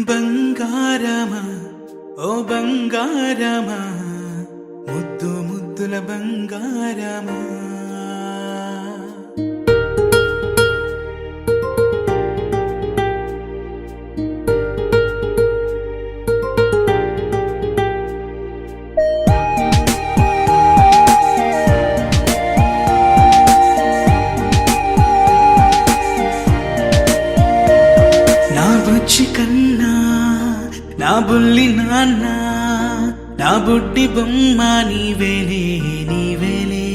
బంగారమా ఓ బంగారమా ముద్దు ముద్దుల బంగారమా నా బుజ్జి కన్నా నా బుల్లి నాన్న నా బుడ్డి బొమ్మ నీవేలే నీవేలే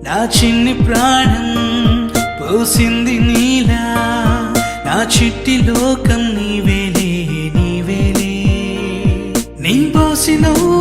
నా చిన్ని ప్రాణం పోసింది నీలా నా చిట్టి లోకం నీవేలే నీవేలే నీ పోసినవు